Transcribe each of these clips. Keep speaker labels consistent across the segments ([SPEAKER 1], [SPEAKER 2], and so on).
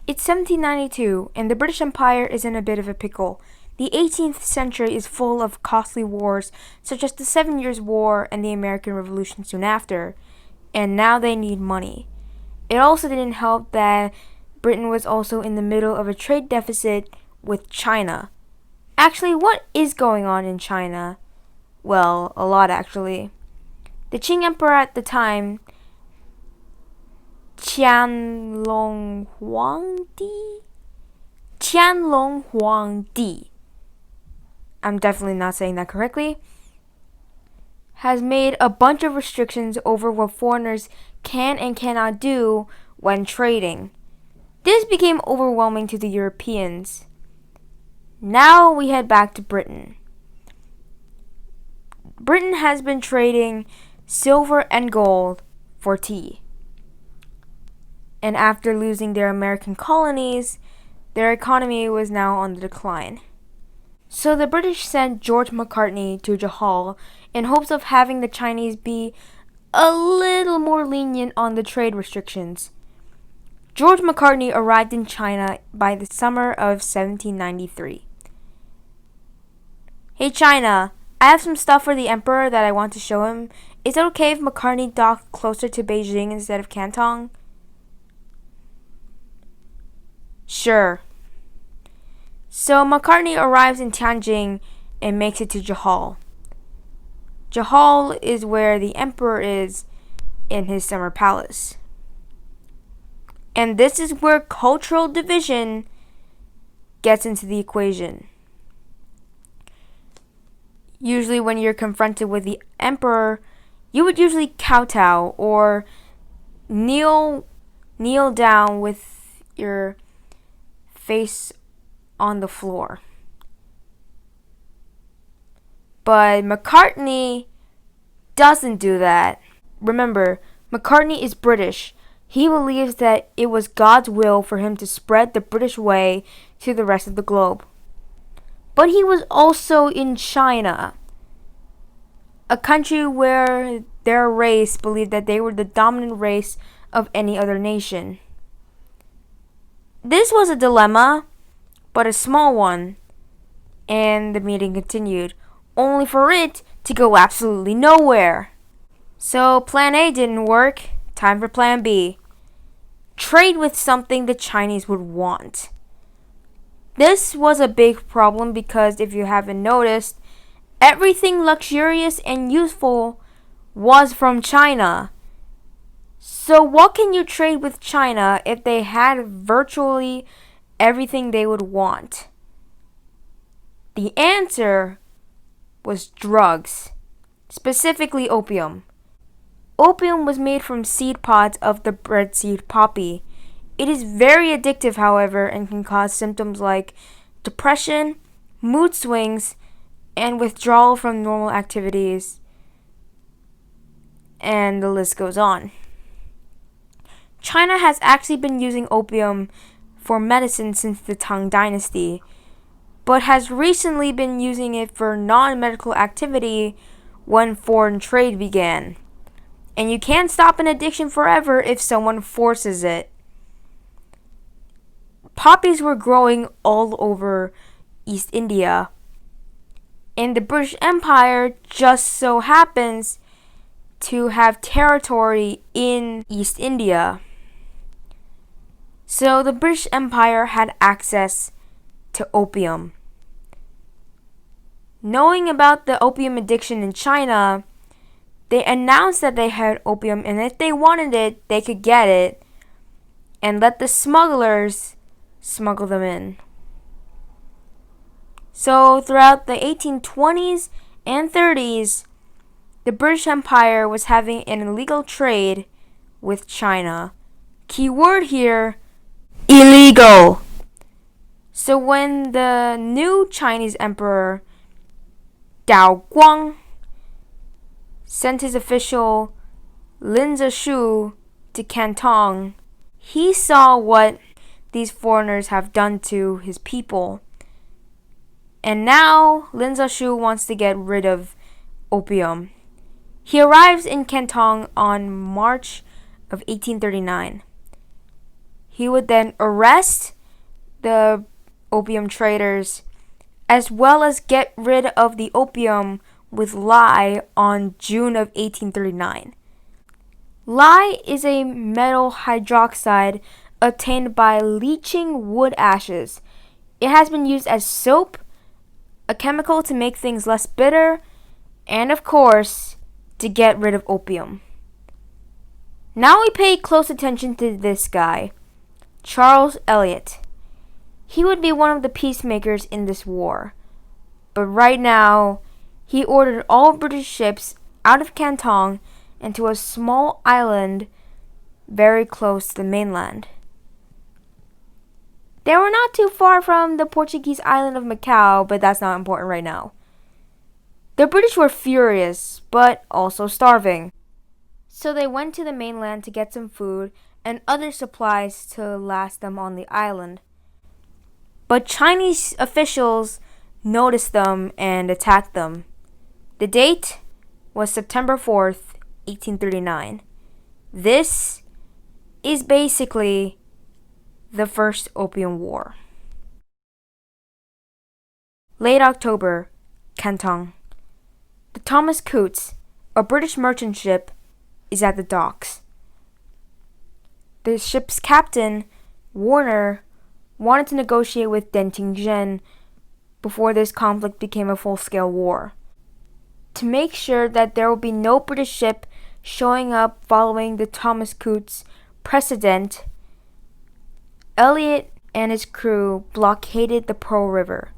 [SPEAKER 1] It's 1792, and the British Empire is in a bit of a pickle. The 18th century is full of costly wars, such as the 7 Years' War and the American Revolution soon after, and now they need money. It also didn't help that Britain was also in the middle of a trade deficit with China. Actually, what is going on in China? Well, a lot actually. The Qing Emperor at the time, Qianlong Huangdi, I'm definitely not saying that correctly, has made a bunch of restrictions over what foreigners can and cannot do when trading. This became overwhelming to the Europeans. Now we head back to Britain. Britain has been trading silver and gold for tea. And after losing their American colonies, their economy was now on the decline. So the British sent George Macartney to Johor in hopes of having the Chinese be a little more lenient on the trade restrictions. George Macartney arrived in China by the summer of 1793. Hey China, I have some stuff for the emperor that I want to show him. Is it okay if Macartney docked closer to Beijing instead of Canton? Sure. So Macartney arrives in Tianjin and makes it to Johor. Johor is where the emperor is in his summer palace. And this is where cultural division gets into the equation. Usually when you're confronted with the emperor, you would usually kowtow or kneel down with your face on the floor. But Macartney doesn't do that. Remember, Macartney is British. He believes that it was God's will for him to spread the British way to the rest of the globe. But he was also in China, a country where their race believed that they were the dominant race of any other nation. This was a dilemma, but a small one, and the meeting continued, only for it to go absolutely nowhere. So plan A didn't work, time for plan B. Trade with something the Chinese would want. This was a big problem because if you haven't noticed, everything luxurious and useful was from China. So what can you trade with China if they had virtually everything they would want? The answer was drugs, specifically opium. Opium was made from seed pods of the breadseed poppy. It is very addictive, however, and can cause symptoms like depression, mood swings, and withdrawal from normal activities. And the list goes on. China has actually been using opium for medicine since the Tang Dynasty, but has recently been using it for non-medical activity when foreign trade began. And you can't stop an addiction forever if someone forces it. Poppies were growing all over East India, and the British Empire just so happens to have territory in East India. So the British Empire had access to opium. Knowing about the opium addiction in China, they announced that they had opium, and if they wanted it, they could get it, and let the smugglers smuggle them in. So throughout the 1820s and 30s, the British Empire was having an illegal trade with China. Key word here, illegal. So when the new Chinese emperor, Dao Guang, sent his official Lin Zexu to Canton, he saw what these foreigners have done to his people. And now Lin Zexu wants to get rid of opium. He arrives in Canton on March of 1839. He would then arrest the opium traders as well as get rid of the opium with lye on June of 1839. Lye is a metal hydroxide obtained by leaching wood ashes. It has been used as soap, a chemical to make things less bitter, and of course, to get rid of opium. Now we pay close attention to this guy, Charles Elliot. He would be one of the peacemakers in this war. But right now, he ordered all British ships out of Canton and to a small island very close to the mainland. They were not too far from the Portuguese island of Macau, but that's not important right now. The British were furious, but also starving. So they went to the mainland to get some food and other supplies to last them on the island. But Chinese officials noticed them and attacked them. The date was September 4th, 1839. This is basically the First Opium War. Late October, Canton. The Thomas Coutts, a British merchant ship, is at the docks. The ship's captain, Warner, wanted to negotiate with Denting before this conflict became a full-scale war, to make sure that there will be no British ship showing up following the Thomas Coutts precedent. Elliot and his crew blockaded the Pearl River.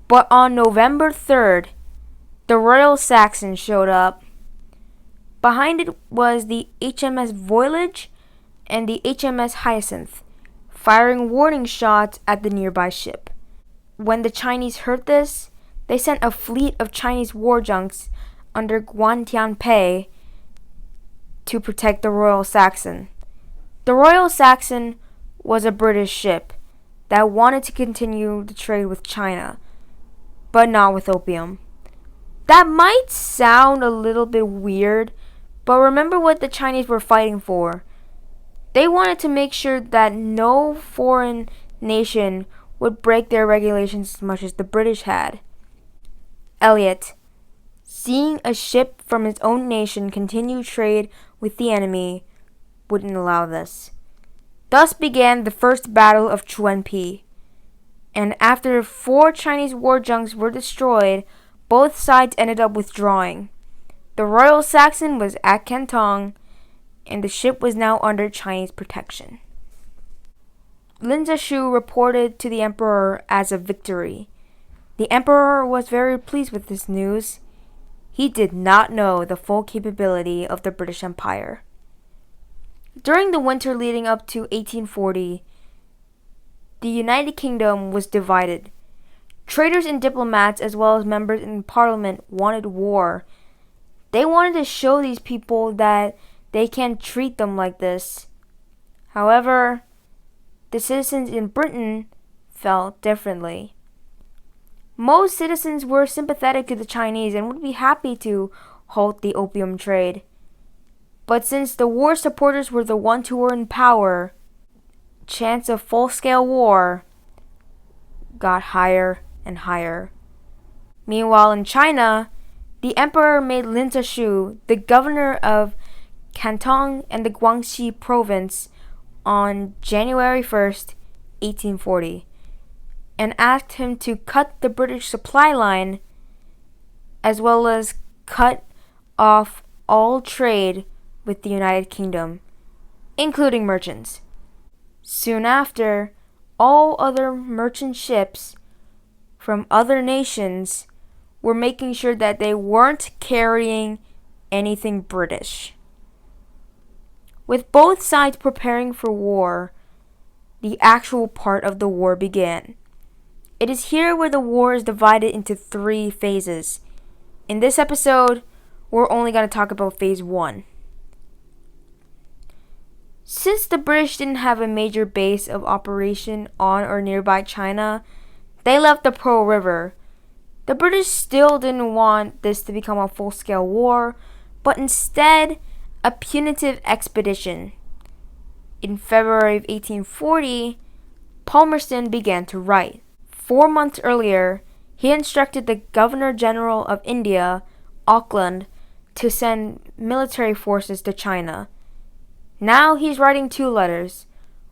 [SPEAKER 1] But on November 3rd, the Royal Saxon showed up. Behind it was the HMS Voyage and the HMS Hyacinth, firing warning shots at the nearby ship. When the Chinese heard this, they sent a fleet of Chinese war junks under Chuenpi to protect the Royal Saxon. The Royal Saxon was a British ship that wanted to continue the trade with China, but not with opium. That might sound a little bit weird, but remember what the Chinese were fighting for. They wanted to make sure that no foreign nation would break their regulations as much as the British had. Elliot, seeing a ship from his own nation continue trade with the enemy, wouldn't allow this. Thus began the First Battle of Chuenpi, and after 4 Chinese war junks were destroyed, both sides ended up withdrawing. The Royal Saxon was at Canton, and the ship was now under Chinese protection. Lin Zexu reported to the emperor as a victory. The emperor was very pleased with this news. He did not know the full capability of the British Empire. During the winter leading up to 1840, the United Kingdom was divided. Traders and diplomats, as well as members in parliament, wanted war. They wanted to show these people that they can't treat them like this. However, the citizens in Britain felt differently. Most citizens were sympathetic to the Chinese and would be happy to halt the opium trade. But since the war supporters were the ones who were in power, chance of full-scale war got higher and higher. Meanwhile, in China, the emperor made Lin Zexu the governor of Canton and the Guangxi province on January 1st, 1840, and asked him to cut the British supply line as well as cut off all trade with the United Kingdom, including merchants. Soon after, all other merchant ships from other nations were making sure that they weren't carrying anything British. With both sides preparing for war, the actual part of the war began. It is here where the war is divided into 3 phases. In this episode, we're only going to talk about phase 1. Since the British didn't have a major base of operation on or nearby China, they left the Pearl River. The British still didn't want this to become a full-scale war, but instead, a punitive expedition. In February of 1840, Palmerston began to write. 4 months earlier, he instructed the Governor-General of India, Auckland, to send military forces to China. Now he's writing 2 letters,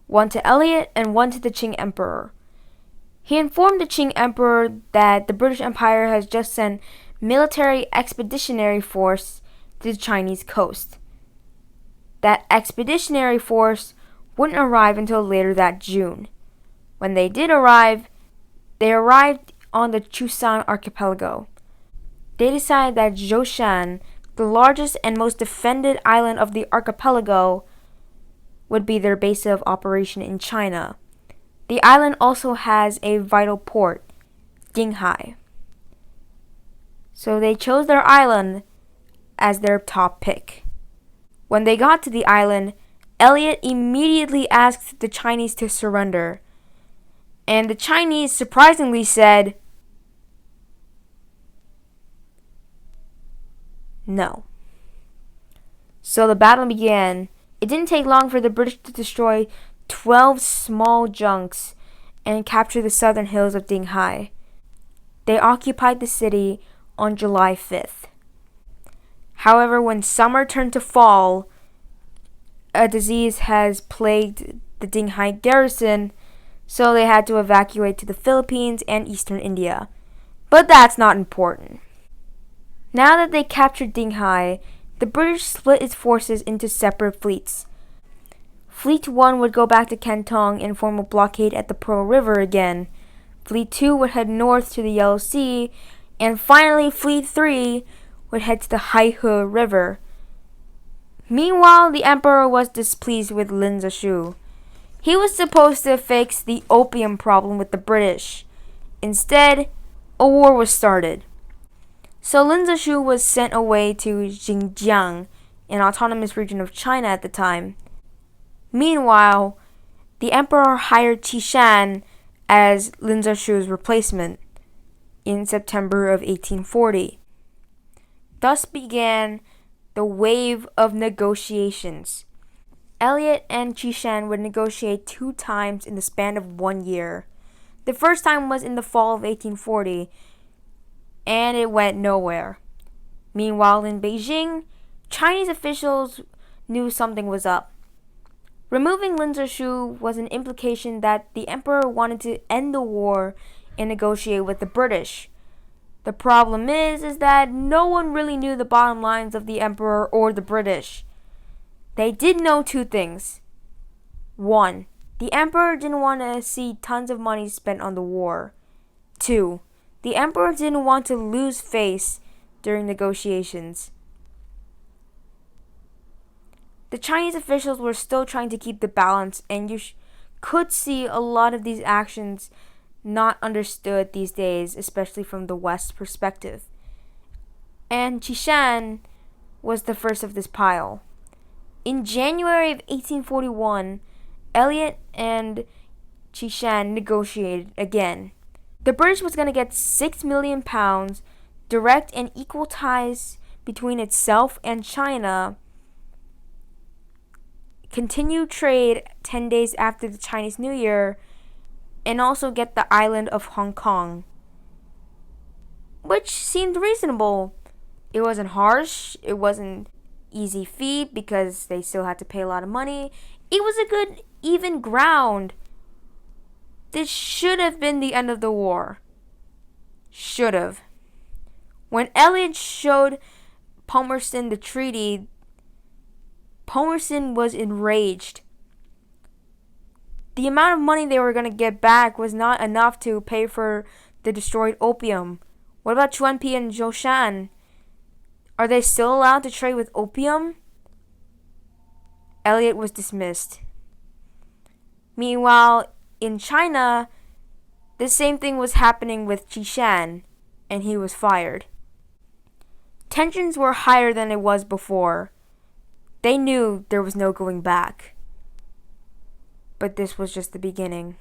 [SPEAKER 1] one to Elliot and one to the Qing Emperor. He informed the Qing Emperor that the British Empire has just sent military expeditionary force to the Chinese coast. That expeditionary force wouldn't arrive until later that June. When they did arrive, they arrived on the Chusan archipelago. They decided that Zhoushan, the largest and most defended island of the archipelago, would be their base of operation in China. The island also has a vital port, Dinghai. So they chose their island as their top pick. When they got to the island, Elliot immediately asked the Chinese to surrender. And the Chinese surprisingly said no. So the battle began. It didn't take long for the British to destroy 12 small junks and capture the southern hills of Dinghai. They occupied the city on July 5th. However, when summer turned to fall, a disease has plagued the Dinghai garrison, so they had to evacuate to the Philippines and eastern India. But that's not important. Now that they captured Dinghai, the British split its forces into separate fleets. Fleet 1 would go back to Canton and form a blockade at the Pearl River again. Fleet 2 would head north to the Yellow Sea, and finally Fleet 3 would head to the Haihe River. Meanwhile, the emperor was displeased with Lin Zexu. He was supposed to fix the opium problem with the British. Instead, a war was started. So Lin Zexu was sent away to Xinjiang, an autonomous region of China at the time. Meanwhile, the emperor hired Qishan as Lin Zexu's replacement in September of 1840. Thus began the wave of negotiations. Elliot and Qishan would negotiate 2 times in the span of 1 year. The first time was in the fall of 1840, and it went nowhere. Meanwhile, in Beijing, Chinese officials knew something was up. Removing Lin Zexu was an implication that the emperor wanted to end the war and negotiate with the British. The problem is that no one really knew the bottom lines of the emperor or the British. They did know 2 things. 1. The emperor didn't want to see tons of money spent on the war. 2. The emperor didn't want to lose face during negotiations. The Chinese officials were still trying to keep the balance, and you could see a lot of these actions not understood these days, especially from the West perspective. And Qishan was the first of this pile. In January of 1841, Elliot and Qishan negotiated again. The British was going to get £6 million, direct and equal ties between itself and China, continue trade 10 days after the Chinese New Year, and also get the island of Hong Kong, which seemed reasonable. It wasn't harsh, it wasn't easy feat because they still had to pay a lot of money. It was a good, even ground. This should have been the end of the war. Should have. When Elliot showed Palmerston the treaty, Palmerston was enraged. The amount of money they were going to get back was not enough to pay for the destroyed opium. What about Chuenpi and Zhoushan? Are they still allowed to trade with opium? Elliot was dismissed. Meanwhile, in China, the same thing was happening with Qishan, and he was fired. Tensions were higher than it was before. They knew there was no going back. But this was just the beginning.